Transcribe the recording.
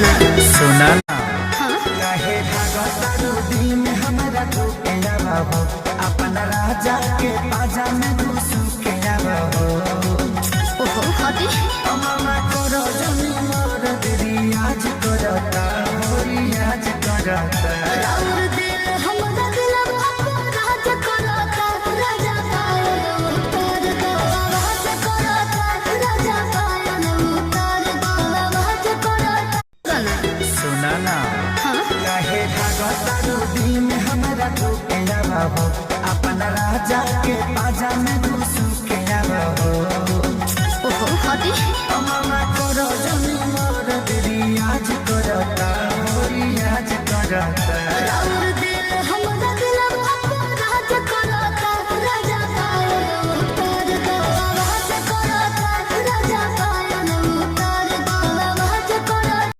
ना सुना ना हाँ काहे भागतारू दिल में हमरा धोके आवा अपन राजा के पाजा में घुसू के आवा ओहो हटी मामा करो जमी मोर दीदी आज करता होरी आज करता और दिल हमरा दिलवा को राज करता राजा पायल उतार दो आवाज करता राजा पायल उतार दो आवाज करता ना सुना ना हाँ काहे भागतारू दिल में हमरा धोके आवा अपन राजा के पाजा में घुसू के आवा ओहो हटी